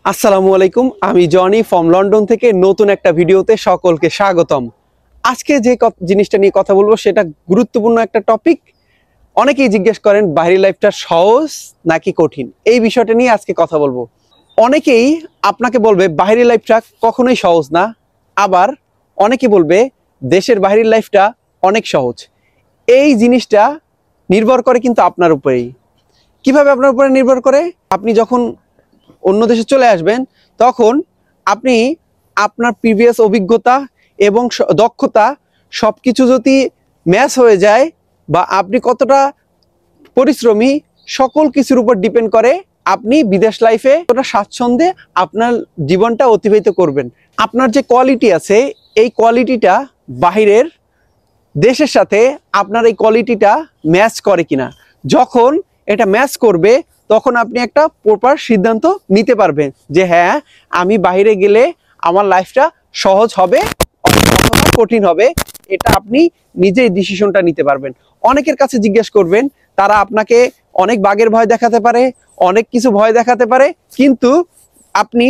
আসসালামু আলাইকুম, আমি জনি ফ্রম লন্ডন থেকে নতুন একটা ভিডিওতে সকলকে স্বাগতম। আজকে যে জিনিসটা নিয়ে কথা বলবো সেটা গুরুত্বপূর্ণ একটা টপিক। অনেকেই জিজ্ঞেস করেন বাইরের লাইফটা সহজ নাকি কঠিন, এই বিষয়টা নিয়ে আজকে কথা বলবো। অনেকেই আপনাকে বলবে বাইরের লাইফটা কখনোই সহজ না, আবার অনেকে বলবে দেশের বাইরের লাইফটা অনেক সহজ। এই জিনিসটা নির্ভর করে কিন্তু আপনার উপরেই। কিভাবে আপনার উপরে নির্ভর করে? আপনি যখন অন্য দেশে চলে আসবেন তখন আপনি আপনার প্রিভিয়াস অভিজ্ঞতা এবং দক্ষতা সবকিছু যদি ম্যাচ হয়ে যায়, বা আপনি কতটা পরিশ্রমী, সকল কিছুর উপর ডিপেন্ড করে আপনি বিদেশ লাইফে কতটা স্বাচ্ছন্দ্যে আপনার জীবনটা অতিবাহিত করবেন। আপনার যে কোয়ালিটি আছে এই কোয়ালিটিটা বাহিরের দেশের সাথে আপনার এই কোয়ালিটিটা ম্যাচ করে কিনা। যখন এটা ম্যাচ করবে তখন আপনি একটা প্রপার সিদ্ধান্ত নিতে পারবেন যে হ্যাঁ, আমি বাইরে গেলে আমার লাইফটা সহজ হবে অথবা কঠিন হবে। এটা আপনি নিজেই ডিসিশনটা নিতে পারবেন। অনেকের কাছে জিজ্ঞেস করবেন, তারা আপনাকে অনেক বাঘের ভয় দেখাতে পারে, অনেক কিছু ভয় দেখাতে পারে, কিন্তু আপনি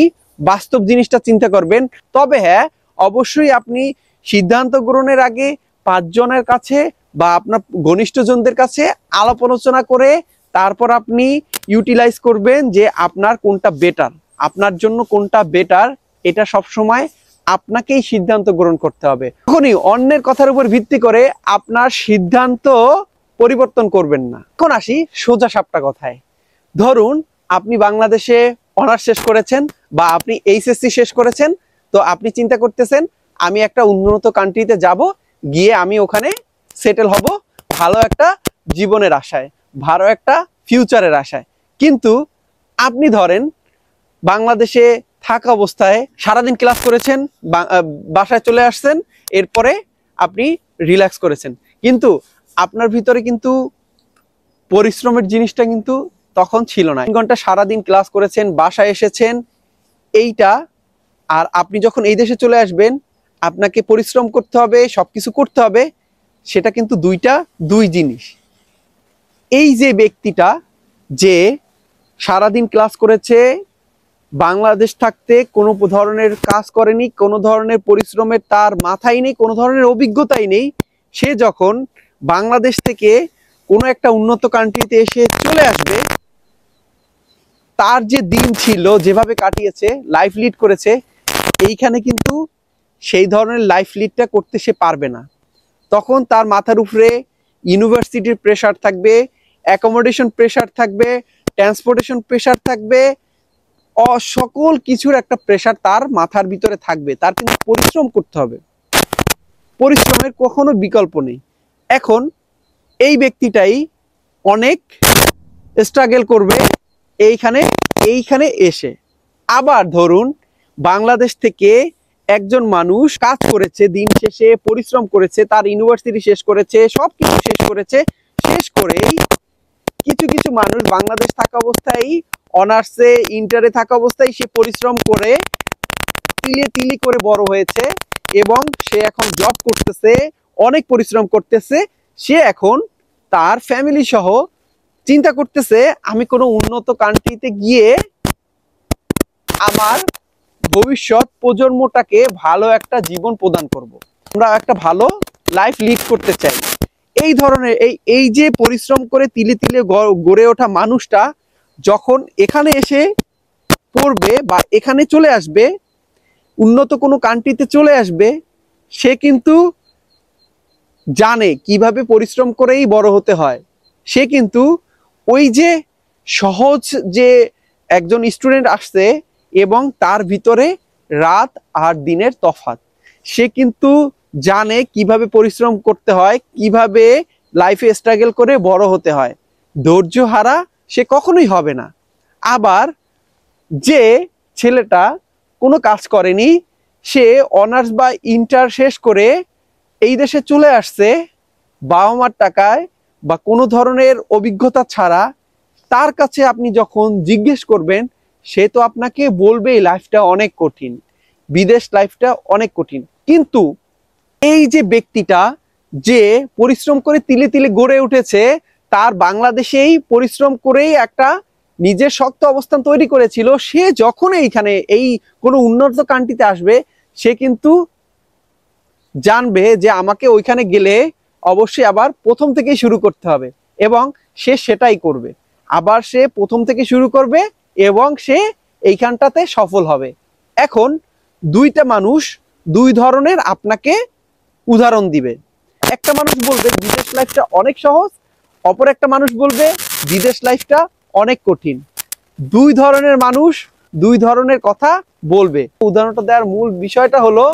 বাস্তব জিনিসটা চিন্তা করবেন। তবে হ্যাঁ, অবশ্যই আপনি সিদ্ধান্ত গ্রহণের আগে 5 জনের কাছে বা আপনার ঘনিষ্ঠজনদের কাছে আলাপ আলোচনা করে তারপর আপনি ইউটিলাইজ করবেন যে আপনার কোনটা বেটার, আপনার জন্য কোনটা বেটার। এটা সবসময় আপনাকেই সিদ্ধান্ত গ্রহণ করতে হবে। তখনই অন্যের কথার উপর ভিত্তি করে আপনার সিদ্ধান্ত পরিবর্তন করবেন না। এখন আসি সোজা সাপটা কথায়। ধরুন আপনি বাংলাদেশে অনার্স শেষ করেছেন বা আপনি এইচএসসি শেষ করেছেন, তো আপনি চিন্তা করতেছেন আমি একটা উন্নত কান্ট্রিতে যাব, গিয়ে আমি ওখানে সেটেল হব ভালো একটা জীবনের আশায়, ভালো একটা ফিউচারের আশায়। কিন্তু আপনি ধরেন বাংলাদেশে থাকা অবস্থায় সারাদিন ক্লাস করেছেন, বাসায় চলে আসছেন, এরপরে আপনি রিল্যাক্স করেছেন, কিন্তু আপনার ভিতরে কিন্তু পরিশ্রমের জিনিসটা কিন্তু তখন ছিল না। 3 ঘন্টা সারাদিন ক্লাস করেছেন, বাসায় এসেছেন, এইটা আর আপনি যখন এই দেশে চলে আসবেন আপনাকে পরিশ্রম করতে হবে, সবকিছু করতে হবে, সেটা কিন্তু দুই জিনিস। এই যে ব্যক্তিটা যে সারাদিন ক্লাস করেছে, বাংলাদেশ থাকতে কোনো ধরনের কাজ করেনি, কোনো ধরনের পরিশ্রমের তার মাথায় নেই, কোনো ধরনের অভিজ্ঞতাই নেই, সে যখন বাংলাদেশ থেকে কোনো একটা উন্নত কান্ট্রিতে এসে চলে আসবে, তার যে দিন ছিল, যেভাবে কাটিয়েছে, লাইফ লিড করেছে, এইখানে কিন্তু সেই ধরনের লাইফ লিডটা করতে সে পারবে না। তখন তার মাথার উপরে ইউনিভার্সিটির প্রেশার থাকবে, অ্যাকোমোডেশন প্রেশার থাকবে, ট্রান্সপোর্টেশন প্রেশার থাকবে, সকল কিছুর একটা প্রেশার তার মাথার ভিতরে থাকবে। তার কিন্তু পরিশ্রম করতে হবে, পরিশ্রমের কখনো বিকল্প নেই। এখন এই ব্যক্তিটাই অনেক স্ট্রাগল করবে এইখানে এসে। আবার ধরুন বাংলাদেশ থেকে একজন মানুষ কাজ করেছে, দিন শেষে পরিশ্রম করেছে, তার ইউনিভার্সিটি শেষ করেছে, সবকিছু শেষ করেছে, শেষ করেই কিছু কিছু মানুষ বাংলাদেশ থাকা অবস্থায়, অনার্সে ইন্টারে থাকা অবস্থায় সে পরিশ্রম করে তিলে তিলি করে বড় হয়েছে এবং সে এখন জব করতেছে, অনেক পরিশ্রম করতেছে। সে এখন তার ফ্যামিলি সহ চিন্তা করতেছে আমি কোনো উন্নত কান্ট্রিতে গিয়ে আমার ভবিষ্যৎ প্রজন্মটাকে ভালো একটা জীবন প্রদান করব, আমরা একটা ভালো লাইফ লিড করতে চাই। এই ধরনের এই যে পরিশ্রম করে তিলে তিলে গড়ে ওঠা মানুষটা যখন এখানে এসে পড়বে বা এখানে চলে আসবে, উন্নত কোনো কান্ট্রিতে চলে আসবে, সে কিন্তু জানে কিভাবে পরিশ্রম করেই বড় হতে হয়। সে কিন্তু ওই যে সহজ যে একজন স্টুডেন্ট আসছে এবং তার ভিতরে রাত আর দিনের তফাৎ, সে কিন্তু জানে কিভাবে পরিশ্রম করতে হয়, কিভাবে লাইফে স্ট্রাগল করে বড় হতে হয়। ধৈর্য হারা সে কখনোই হবে না। আবার যে ছেলেটা কোনো কাজ করেনি, সে অনার্স বা ইন্টার শেষ করে এই দেশে চলে আসছে বাবা মার টাকায় বা কোনো ধরনের অভিজ্ঞতা ছাড়া, তার কাছে আপনি যখন জিজ্ঞেস করবেন, সে তো আপনাকে বলবেই লাইফটা অনেক কঠিন, বিদেশ লাইফটা অনেক কঠিন। কিন্তু এই যে ব্যক্তিটা যে পরিশ্রম করে তিলে তিলে গড়ে উঠেছে, তার বাংলাদেশেই পরিশ্রম করেই একটা নিজের শক্ত অবস্থান তৈরি করেছিল, সে যখন এইখানে এই কোনো উন্নত কান্ট্রিতে আসবে, সে কিন্তু জানবে যে আমাকে ওইখানে গেলে অবশ্যই আবার প্রথম থেকেই শুরু করতে হবে, এবং সে সেটাই করবে। আবার সে প্রথম থেকে শুরু করবে এবং সে এইখানটাতে সফল হবে। এখন দুইটা মানুষ দুই ধরনের আপনাকে উদাহরণ দিবে। একটা মানুষ বলবে বিদেশ লাইফটা অনেক সহজ, অপর একটা মানুষ বলবে বিদেশ লাইফটা অনেক কঠিন। দুই ধরনের মানুষ দুই ধরনের কথা বলবে। উদাহরণটা দেওয়ার মূল বিষয়টা হলো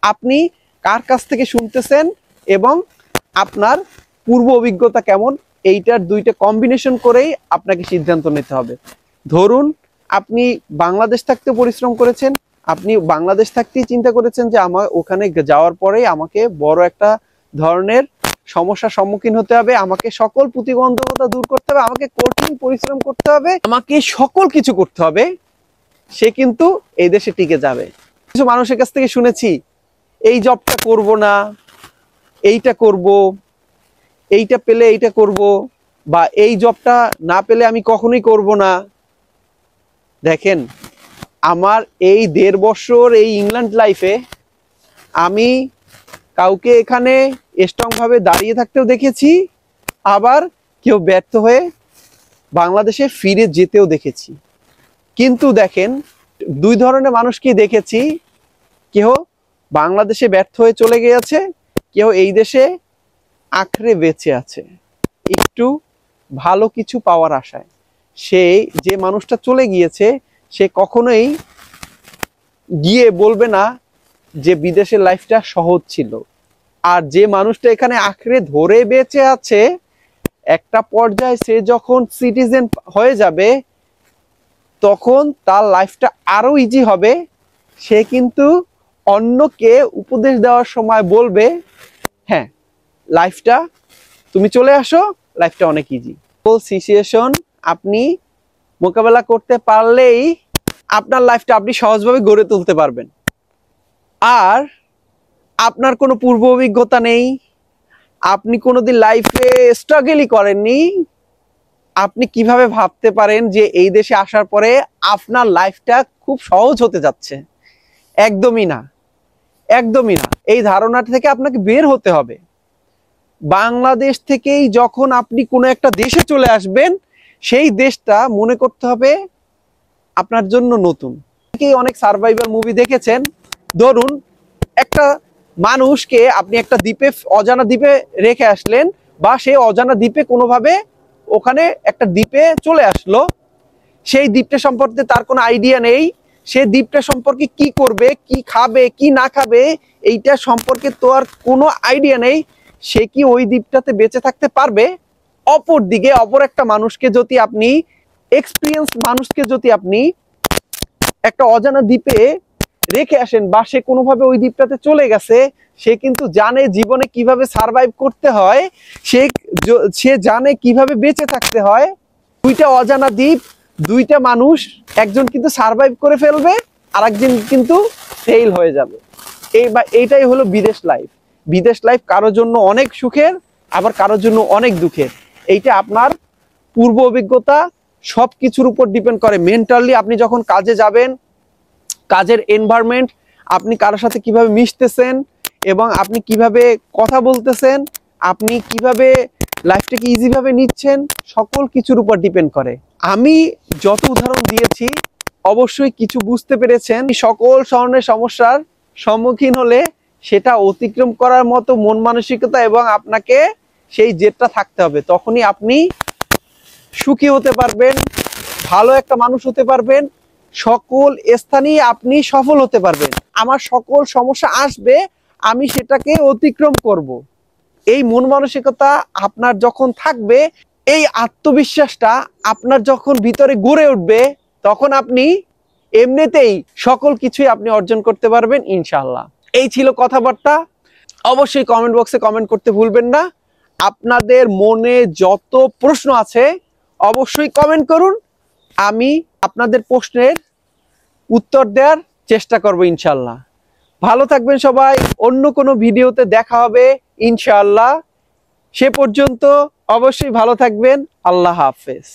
আপনি কার কাছ থেকে শুনতেছেন এবং আপনার পূর্ব অভিজ্ঞতা কেমন, এইটার দুইটা কম্বিনেশন করেই আপনাকে সিদ্ধান্ত নিতে হবে। ধরুন আপনি বাংলাদেশ থাকতে পরিশ্রম করেছেন, আপনি বাংলাদেশ থাকতেই চিন্তা করেছেন যে আমার ওখানে যাওয়ার পরেই আমাকে বড় একটা ধরনের সমস্যার সম্মুখীন হতে হবে, আমাকে সকল প্রতিবন্ধকতা দূর করতে হবে, আমাকে কঠিন পরিশ্রম করতে হবে, আমাকে সকল কিছু করতে হবে, সে কিন্তু এই দেশে টিকে যাবে। কিছু মানুষের কাছ থেকে শুনেছি এই জবটা করব না, এইটা করব, এইটা পেলে এইটা করব, বা এই জবটা না পেলে আমি কখনোই করব না। দেখেন, আমার এই 1.5 বছর এই ইংল্যান্ড লাইফে আমি কাউকে এখানে স্ট্রং ভাবে দাঁড়িয়ে থাকতেও দেখেছি, আবার কেউ ব্যর্থ হয়ে বাংলাদেশে ফিরে যেতেও দেখেছি। কিন্তু দেখেন, দুই ধরনের মানুষকেই দেখেছি, কেউ বাংলাদেশে ব্যর্থ হয়ে চলে গিয়েছে, কেউ এই দেশে আঁকড়ে বেঁচে আছে একটু ভালো কিছু পাওয়ার আশায়। সেই যে মানুষটা চলে গিয়েছে সে কখনোই গিয়ে বলবে না যে বিদেশের লাইফটা সহজ ছিল। আর যে মানুষটা এখানে আঁকড়ে ধরে বেঁচে আছে, একটা পর্যায়ে সে যখন সিটিজেন হয়ে যাবে তখন তার লাইফটা আরো ইজি হবে। সে কিন্তু অন্যকে উপদেশ দেওয়ার সময় বলবে, হ্যাঁ লাইফটা তুমি চলে আসো, লাইফটা অনেক ইজি। সিচুয়েশন আপনি মোকাবেলা করতে পারলেই আপনার লাইফটা আপনি সহজভাবে গড়ে তুলতে পারবেন। আর আপনার কোনো পূর্ব অভিজ্ঞতা নেই, আপনি কোনোদিন লাইফে স্ট্রাগলই করেননি, আপনি কিভাবে ভাবতে পারেন যে এই দেশে আসার পরে আপনার লাইফটা খুব সহজ হতে যাচ্ছে? একদমই না, একদমই না। এই ধারণাটা থেকে আপনাকে বের হতে হবে। বাংলাদেশ থেকেই যখন আপনি কোনো একটা দেশে চলে আসবেন, সেই দেশটা মনে করতে হবে আপনার জন্য নতুন। অনেক সার্ভাইভাল মুভি দেখেছেন। ধরুন একটা মানুষকে আপনি একটা দ্বীপে, অজানা দ্বীপে রেখে আসলেন, বা সে অজানা দ্বীপে কোনোভাবে ওখানে একটা দ্বীপে চলে আসলো, সেই দ্বীপটা সম্পর্কে তার কোনো আইডিয়া নেই, সে দ্বীপটা সম্পর্কে কি করবে, কি খাবে, কি না খাবে, এইটা সম্পর্কে তো আর কোনো আইডিয়া নেই। সে কি ওই দ্বীপটাতে বেঁচে থাকতে পারবে? অপর দিকে অপর একটা মানুষকে যদি আপনি, এক্সপিরিয়েন্স মানুষকে যদি আপনি একটা অজানা দ্বীপে রেখে আসেন, বা সে কোনোভাবে ওই দ্বীপটাতে চলে গেছে, সে কিন্তু জানে জীবনে কিভাবে সারভাইভ করতে হয়, সে জানে কিভাবে বেঁচে থাকতে হয়। দুইটা অজানা দ্বীপ, দুইটা মানুষ, একজন কিন্তু সারভাইভ করে ফেলবে, আর একজন কিন্তু ফেল হয়ে যাবে। এইটাই হলো বিদেশ লাইফ। বিদেশ লাইফ কারোর জন্য অনেক সুখের, আবার কারোর জন্য অনেক দুঃখের। এইটা আপনার পূর্ব অভিজ্ঞতা সবকিছুর উপর ডিপেন্ড করে। মেন্টালি আপনি যখন কাজে যাবেন, কাজের এনভায়রনমেন্ট, আপনি কারোর সাথে কিভাবে মিশতেছেন এবং আপনি কিভাবে কথা বলতেছেন, আপনি কিভাবে লাইফটাকে ইজিভাবে নিচ্ছেন, সকল কিছুর উপর ডিপেন্ড করে। আমি যত উদাহরণ দিয়েছি অবশ্যই কিছু বুঝতে পেরেছেন। সকল ধরনের সমস্যার সম্মুখীন হলে সেটা অতিক্রম করার মতো মন মানসিকতা এবং আপনাকে সেই জেদটা থাকতে হবে। তখনই আপনি সুখী হতে পারবেন, ভালো একটা মানুষ হতে পারবেন, সকল স্থানেই আপনি সফল হতে পারবেন। আমার সকল সমস্যা আসবে, আমি সেটাকে অতিক্রম করব। এই মন মানসিকতা আপনার যখন থাকবে, এই আত্মবিশ্বাসটা আপনার যখন ভিতরে গড়ে উঠবে, তখন আপনি এমনিতেই সকল কিছুই আপনি অর্জন করতে পারবেন ইনশাআল্লাহ। এই ছিল কথাবার্তা। অবশ্যই কমেন্ট বক্সে কমেন্ট করতে ভুলবেন না। আপনাদের মনে যত প্রশ্ন আছে অবশ্যই কমেন্ট করুন, আমি আপনাদের প্রশ্নের উত্তর দেওয়ার চেষ্টা করব ইনশাআল্লাহ। ভালো থাকবেন সবাই, অন্য কোনো ভিডিওতে দেখা হবে ইনশাআল্লাহ। সে পর্যন্ত অবশ্যই ভালো থাকবেন। আল্লাহ হাফেজ।